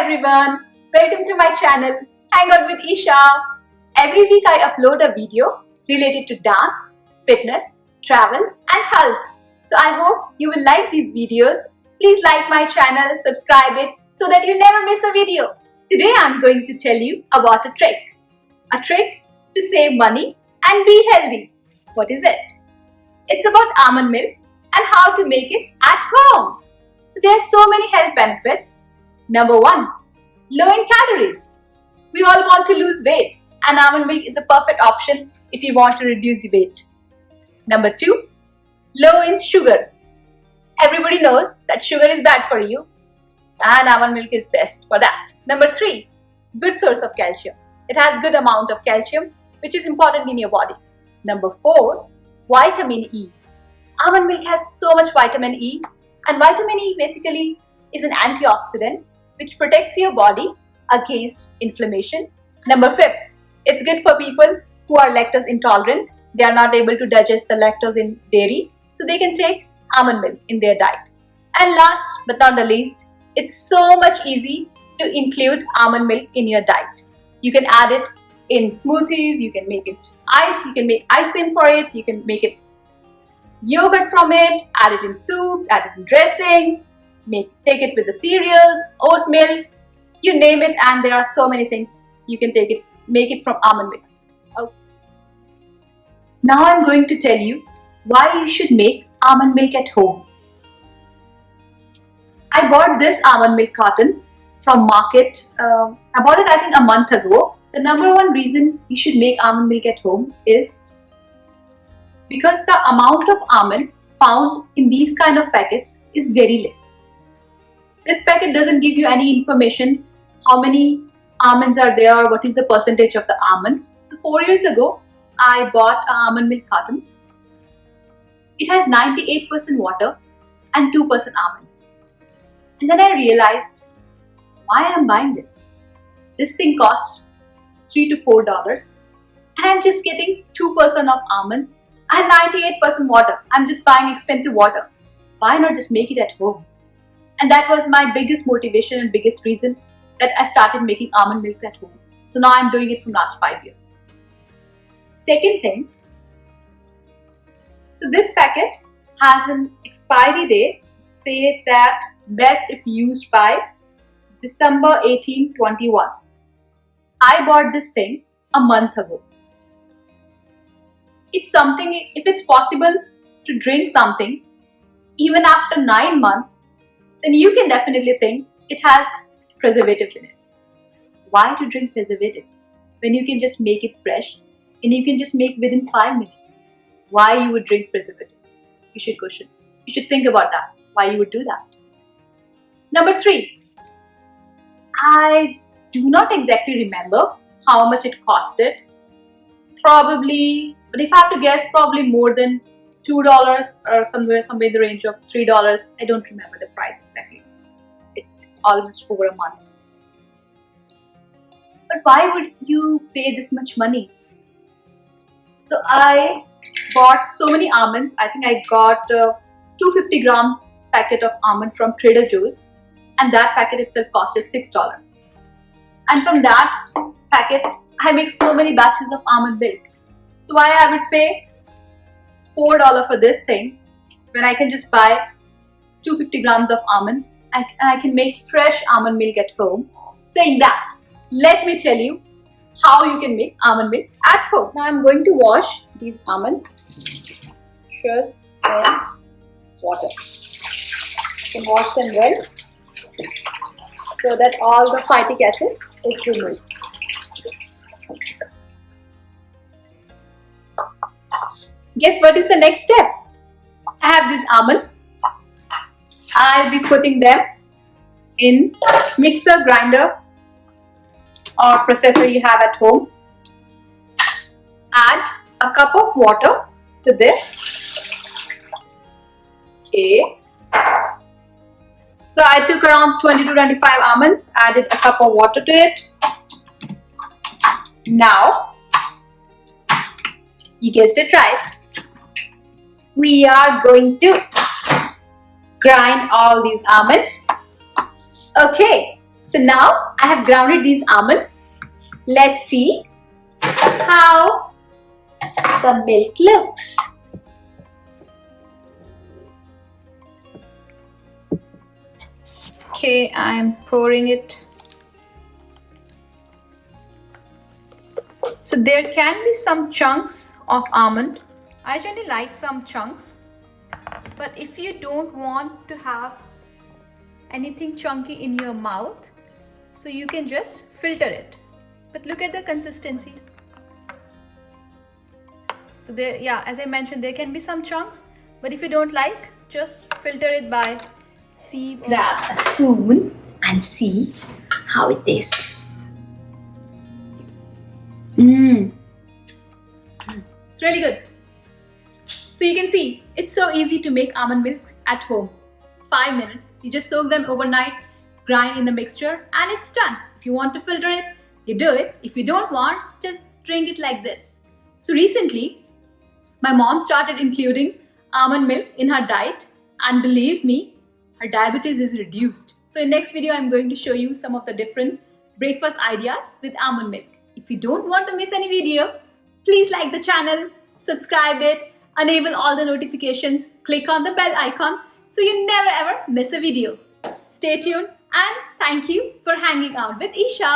everyone, welcome to my channel Hang Out with Isha. Every week I upload a video related to dance, fitness, travel and health. So I hope you will like these videos. Please like my channel, subscribe it so that you never miss a video. Today I am going to tell you about a trick. A trick to save money and be healthy. What is it? It's about almond milk and how to make it at home. So there are so many health benefits. Number 1, low in calories. We all want to lose weight and almond milk is a perfect option if you want to reduce weight. Number 2, low in sugar. Everybody knows that sugar is bad for you and almond milk is best for that. Number 3, good source of calcium. It has good amount of calcium which is important in your body. Number 4, vitamin E. Almond milk has so much vitamin E, and vitamin E basically is an antioxidant which protects your body against inflammation. Number 5, it's good for people who are lactose intolerant. They are not able to digest the lactose in dairy, so they can take almond milk in their diet. And last but not the least, it's so much easy to include almond milk in your diet. You can add it in smoothies, you can make it ice, you can make ice cream for it, you can make it yogurt from it, add it in soups, add it in dressings, take it with the cereals, oatmeal, you name it, and there are so many things you can make it from almond milk. Okay. Now I'm going to tell you why you should make almond milk at home. I bought this almond milk carton from market. I bought it I think a month ago. The number 1 reason you should make almond milk at home is because the amount of almond found in these kind of packets is very less. This packet doesn't give you any information how many almonds are there, what is the percentage of the almonds. So 4 years ago, I bought an almond milk carton. It has 98% water and 2% almonds. And then I realized why I'm buying this. This thing costs $3 to $4 and I'm just getting 2% of almonds and 98% water. I'm just buying expensive water. Why not just make it at home? And that was my biggest motivation and biggest reason that I started making almond milks at home. So now I'm doing it from last 5 years. Second thing, so this packet has an expiry date. Say that best if used by December 18, 21. I bought this thing a month ago. If it's possible to drink something even after 9 months, then you can definitely think it has preservatives in it. Why to drink preservatives when you can just make it fresh and you can just make within 5 minutes? Why you would drink preservatives? You should think about that. Why you would do that? Number 3, I do not exactly remember how much it costed. Probably, but if I have to guess, probably more than $2 or somewhere in the range of $3. I don't remember the price exactly. It's almost over a month. But why would you pay this much money? So I bought so many almonds. I think I got 250 grams packet of almond from Trader Joe's, and that packet itself costed $6. And from that packet, I make so many batches of almond milk. So why I would pay $4 for this thing when I can just buy 250 grams of almond and I can make fresh almond milk at home. Saying that, let me tell you how you can make almond milk at home. Now I'm going to wash these almonds just in water. You can wash them well so that all the phytic acid is removed. Guess what is the next step? I have these almonds. I'll be putting them in mixer, grinder or processor you have at home. Add a cup of water to this. Okay. So I took around 20 to 25 almonds, added a cup of water to it. Now, you guessed it right. We are going to grind all these almonds. Okay, So now I have grounded these almonds. Let's see how the milk looks. Okay, I'm pouring it. So there can be some chunks of almond. I generally like some chunks, but if you don't want to have anything chunky in your mouth, so you can just filter it. But look at the consistency. So there, yeah, as I mentioned, there can be some chunks, but if you don't like, just filter it by sieve. Grab a spoon and see how it tastes. It's really good. So you can see, it's so easy to make almond milk at home. 5 minutes, you just soak them overnight, grind in the mixture, and it's done. If you want to filter it, you do it. If you don't want, just drink it like this. So recently, my mom started including almond milk in her diet, and believe me, her diabetes is reduced. So in next video, I'm going to show you some of the different breakfast ideas with almond milk. If you don't want to miss any video, please like the channel, subscribe it, enable all the notifications, click on the bell icon so you never ever miss a video. Stay tuned and thank you for hanging out with Isha.